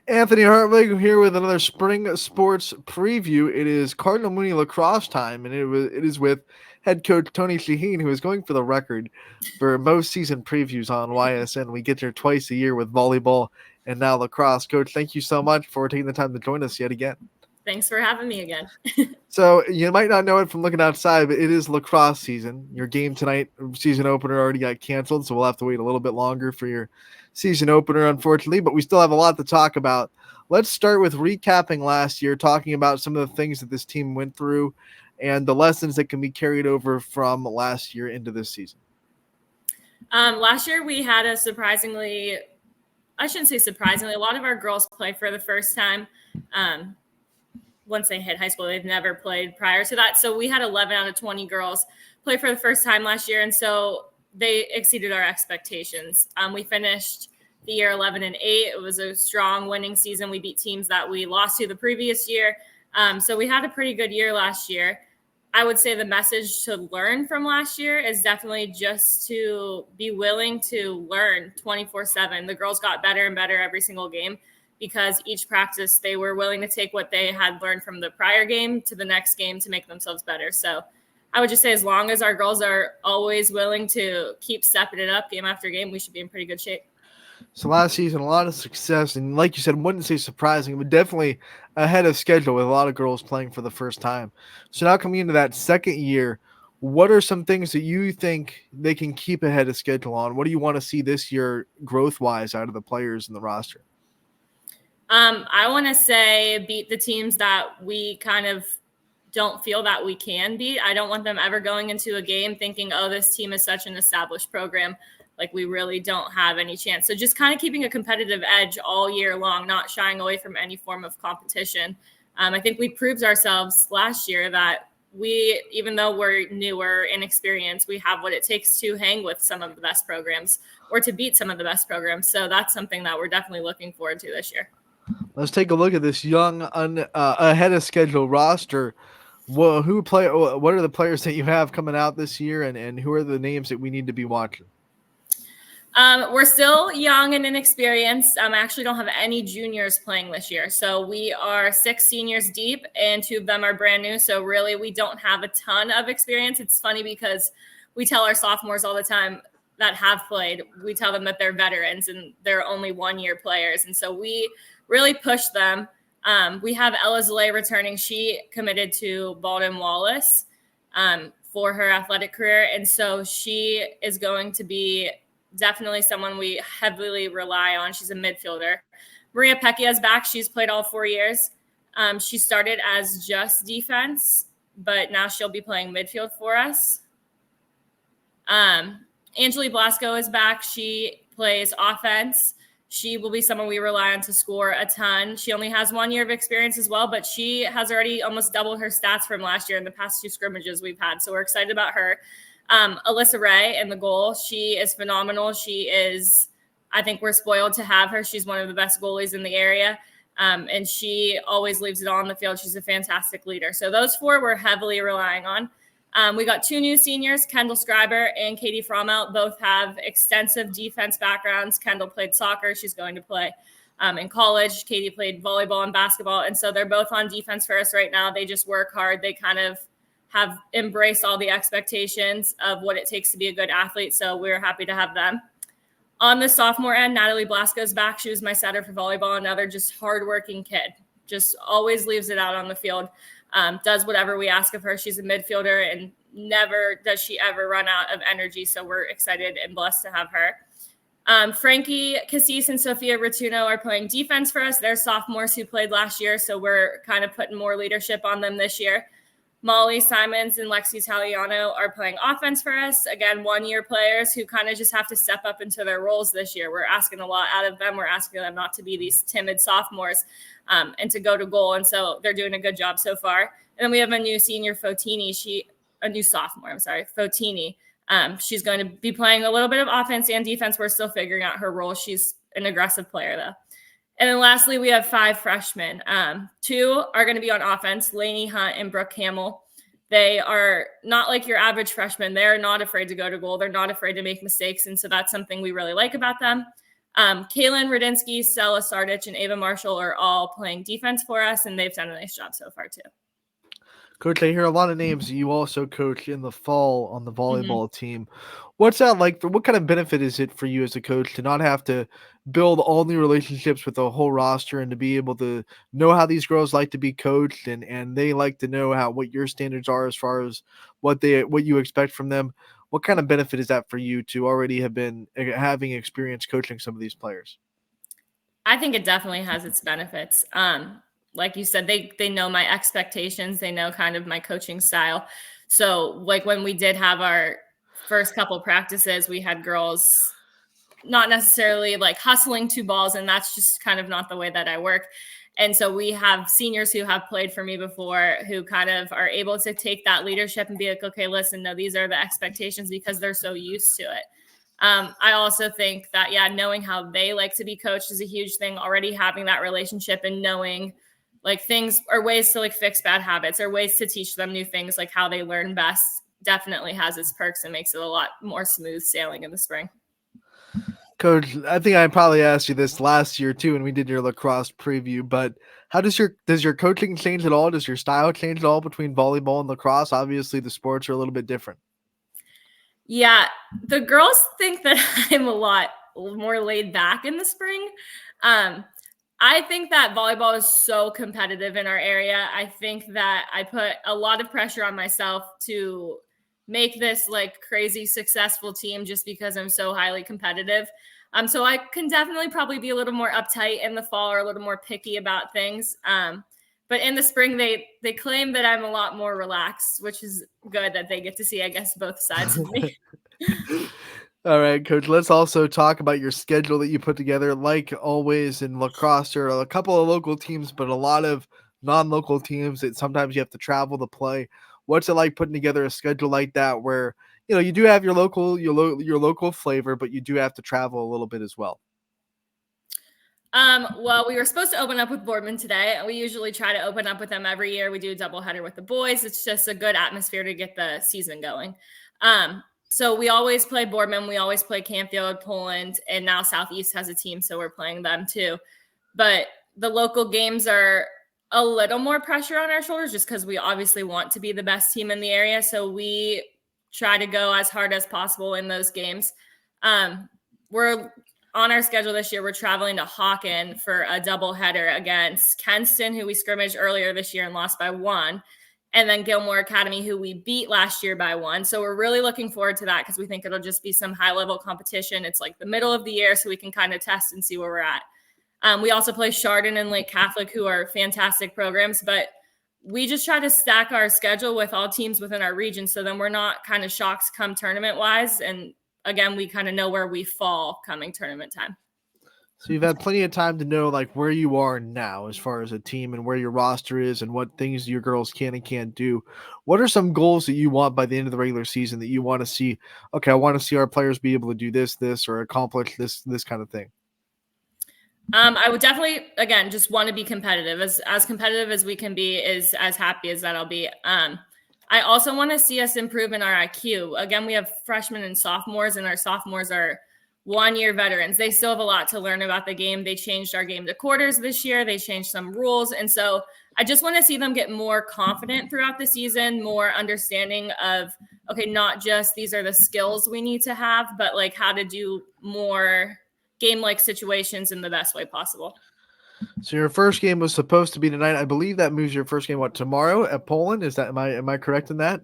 Anthony Hartwig here with another spring sports preview. It is Cardinal Mooney lacrosse time, and it is with head coach Toni Chahine, who is going for the record for most season previews on YSN. We get here twice a year with volleyball and now lacrosse. Coach, thank you so much for taking the time to join us yet again. Thanks for having me again. So you might not know it from looking outside, but it is lacrosse season. Your game tonight, season opener, already got canceled, so we'll have to wait a little bit longer for your season opener, unfortunately, but we still have a lot to talk about. Let's start with recapping last year, talking about some of the things that this team went through and the lessons that can be carried over from last year into this season. Last year we had a surprisingly, I shouldn't say surprisingly, a lot of our girls play for the first time. Once they hit high school, they've never played prior to that. So we had 11 out of 20 girls play for the first time last year. And so they exceeded our expectations. We finished the year 11-8. It was a strong winning season. We beat teams that we lost to the previous year. So we had a pretty good year last year. I would say the message to learn from last year is definitely just to be willing to learn 24/7. The girls got better and better every single game, because each practice they were willing to take what they had learned from the prior game to the next game to make themselves better. So I would just say as long as our girls are always willing to keep stepping it up game after game, we should be in pretty good shape. So last season, a lot of success, and like you said, wouldn't say surprising, but definitely ahead of schedule with a lot of girls playing for the first time. So now coming into that second year, what are some things that you think they can keep ahead of schedule on? What do you want to see this year growth-wise out of the players in the roster? I want to say beat the teams that we kind of don't feel that we can beat. I don't want them ever going into a game thinking, oh, this team is such an established program, like we really don't have any chance. So just kind of keeping a competitive edge all year long, not shying away from any form of competition. I think we proved ourselves last year that we, even though we're newer, inexperienced, we have what it takes to hang with some of the best programs or to beat some of the best programs. So that's something that we're definitely looking forward to this year. Let's take a look at this young, ahead of schedule roster. What are the players that you have coming out this year, and who are the names that we need to be watching? We're still young and inexperienced. I actually don't have any juniors playing this year. So we are 6 seniors deep, and 2 of them are brand new. So really, we don't have a ton of experience. It's funny because we tell our sophomores all the time that have played, we tell them that they're veterans and they're only 1-year players. And so we really push them. We have Ella Zalay returning. She committed to Baldwin Wallace for her athletic career. And so she is going to be definitely someone we heavily rely on. She's a midfielder. Maria Pecchia is back. She's played all 4 years. She started as just defense, but now she'll be playing midfield for us. Angeli Blasco is back. She plays offense. She will be someone we rely on to score a ton. She only has 1 year of experience as well, but she has already almost doubled her stats from last year in the past 2 scrimmages we've had. So we're excited about her. Alyssa Ray in the goal. She is phenomenal. I think we're spoiled to have her. She's one of the best goalies in the area. And she always leaves it all on the field. She's a fantastic leader. So those 4 we're heavily relying on. We got 2 new seniors, Kendall Schreiber and Katie Frommelt. Both have extensive defense backgrounds. Kendall played soccer. She's going to play in college. Katie played volleyball and basketball. And so they're both on defense for us right now. They just work hard. They kind of have embraced all the expectations of what it takes to be a good athlete. So we're happy to have them. On the sophomore end, Natalie Blasco's back. She was my setter for volleyball. Another just hardworking kid. Just always leaves it out on the field. Does whatever we ask of her. She's a midfielder, and never does she ever run out of energy. So we're excited and blessed to have her. Frankie Cassis and Sophia Rotuno are playing defense for us. They're sophomores who played last year, so we're kind of putting more leadership on them this year. Molly Simons and Lexi Taliano are playing offense for us. Again, 1-year players who kind of just have to step up into their roles this year. We're asking a lot out of them. We're asking them not to be these timid sophomores and to go to goal. And so they're doing a good job so far. And then we have a new senior, Fotini. Fotini. She's going to be playing a little bit of offense and defense. We're still figuring out her role. She's an aggressive player, though. And then lastly, we have 5 freshmen. 2 are going to be on offense, Lainey Hunt and Brooke Hamill. They are not like your average freshman. They're not afraid to go to goal. They're not afraid to make mistakes. And so that's something we really like about them. Kaylin Radinsky, Stella Sardich, and Ava Marshall are all playing defense for us, and they've done a nice job so far too. Coach, I hear a lot of names. You also coach in the fall on the Mm-hmm. volleyball team. What's that like? What kind of benefit is it for you as a coach to not have to build all new relationships with the whole roster and to be able to know how these girls like to be coached and they like to know what your standards are as far as what you expect from them? What kind of benefit is that for you to already have been having experience coaching some of these players? I think it definitely has its benefits. Like you said, they know my expectations. They know kind of my coaching style. So like when we did have our first couple practices, we had girls not necessarily like hustling two balls, and that's just kind of not the way that I work. And so we have seniors who have played for me before who kind of are able to take that leadership and be like, okay, listen, no, these are the expectations, because they're so used to it. I also think that, knowing how they like to be coached is a huge thing. Already having that relationship and knowing like things or ways to like fix bad habits or ways to teach them new things, like how they learn best, definitely has its perks and makes it a lot more smooth sailing in the spring. Coach, I think I probably asked you this last year too when we did your lacrosse preview, but how does your coaching change at all? Does your style change at all between volleyball and lacrosse? Obviously the sports are a little bit different. Yeah, the girls think that I'm a lot more laid back in the spring. I think that volleyball is so competitive in our area. I think that I put a lot of pressure on myself to make this like crazy successful team just because I'm so highly competitive. So I can definitely probably be a little more uptight in the fall or a little more picky about things. But in the spring, they claim that I'm a lot more relaxed, which is good that they get to see, I guess, both sides of me. All right, Coach, let's also talk about your schedule that you put together. Like always in lacrosse, there are a couple of local teams, but a lot of non-local teams that sometimes you have to travel to play. What's it like putting together a schedule like that where, you do have your local flavor, but you do have to travel a little bit as well? Well, we were supposed to open up with Boardman today. We usually try to open up with them every year. We do a doubleheader with the boys. It's just a good atmosphere to get the season going. So we always play Boardman. We always play Canfield, Poland, and now Southeast has a team, so we're playing them too. But the local games are a little more pressure on our shoulders just because we obviously want to be the best team in the area. So we try to go as hard as possible in those games. We're on our schedule this year. We're traveling to Hawken for a doubleheader against Kenston, who we scrimmaged earlier this year and lost by 1. And then Gilmore Academy, who we beat last year by 1. So we're really looking forward to that because we think it'll just be some high-level competition. It's like the middle of the year, so we can kind of test and see where we're at. We also play Chardon and Lake Catholic, who are fantastic programs, but we just try to stack our schedule with all teams within our region, so then we're not kind of shocked come tournament-wise. And, again, we kind of know where we fall coming tournament time. So you've had plenty of time to know like where you are now as far as a team and where your roster is and what things your girls can and can't do. What are some goals that you want by the end of the regular season that you want to see? Okay, I want to see our players be able to do this, or accomplish this kind of thing. I would definitely, again, just want to be competitive. As competitive as we can be is as happy as that I'll be. I also want to see us improve in our IQ. Again, we have freshmen and sophomores, and our sophomores are 1-year veterans. They still have a lot to learn about the game. They changed our game to quarters this year. They changed some rules. And so I just want to see them get more confident throughout the season, more understanding of, okay, not just these are the skills we need to have, but like how to do more game-like situations in the best way possible. So your first game was supposed to be tonight. I believe that moves your first game tomorrow at Poland. Is that am I correct in that?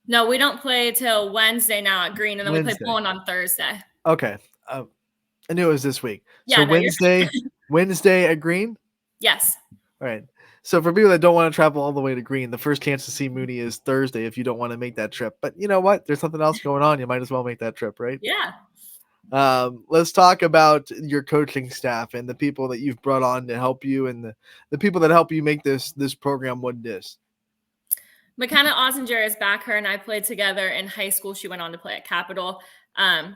No, we don't play till Wednesday now at Green, and then Wednesday. we play Poland on Thursday. Okay. I knew it was this week. Yeah, so no, Wednesday at Green? Yes. All right. So for people that don't want to travel all the way to Green, the first chance to see Mooney is Thursday if you don't want to make that trip. But you know what? There's something else going on. You might as well make that trip, right? Yeah. Let's talk about your coaching staff and the people that you've brought on to help you and the people that help you make this program what it is. McKenna Ozinger is back. Her and I played together in high school. She went on to play at Capital.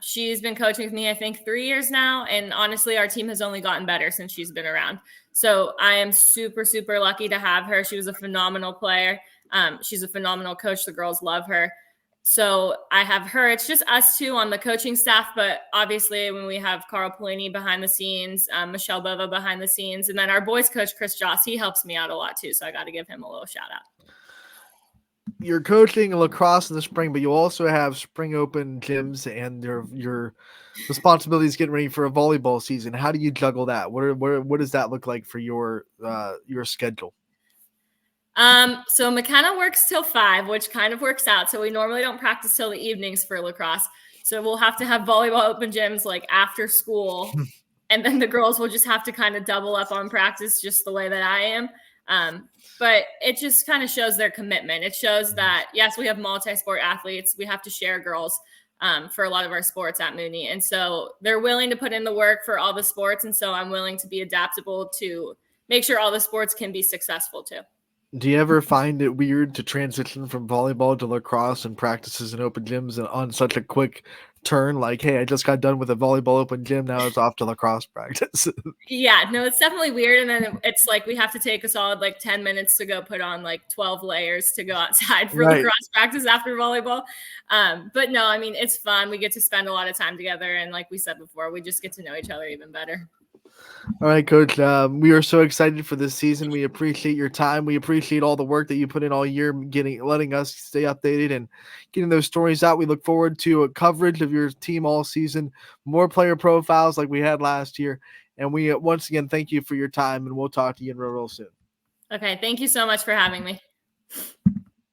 She's been coaching with me, I think, 3 years now. And honestly, our team has only gotten better since she's been around. So I am super, super lucky to have her. She was a phenomenal player. She's a phenomenal coach. The girls love her. So I have her. It's just us two on the coaching staff, but obviously when we have Carl Pelini behind the scenes, Michelle Bova behind the scenes, and then our boys coach, Chris Joss, he helps me out a lot too. So I got to give him a little shout out. You're coaching lacrosse in the spring, but you also have spring open gyms and your responsibilities getting ready for a volleyball season. How do you juggle that? What does that look like for your schedule? So McKenna works till 5, which kind of works out. So we normally don't practice till the evenings for lacrosse. So we'll have to have volleyball open gyms like after school. And then the girls will just have to kind of double up on practice just the way that I am. But it just kind of shows their commitment. It shows that, yes, we have multi-sport athletes. We have to share girls for a lot of our sports at Mooney. And so they're willing to put in the work for all the sports. And so I'm willing to be adaptable to make sure all the sports can be successful too. Do you ever find it weird to transition from volleyball to lacrosse and practices in open gyms on such a quick turn? Like, hey, I just got done with a volleyball open gym. Now it's off to lacrosse practice. Yeah, no, it's definitely weird. And then it's like we have to take a solid 10 minutes to go put on 12 layers to go outside for lacrosse practice after volleyball. But no, I mean, it's fun. We get to spend a lot of time together. And like we said before, we just get to know each other even better. All right, Coach. We are so excited for this season. We appreciate your time. We appreciate all the work that you put in all year, letting us stay updated and getting those stories out. We look forward to a coverage of your team all season, more player profiles like we had last year. And we once again thank you for your time, and we'll talk to you real soon. Okay, thank you so much for having me.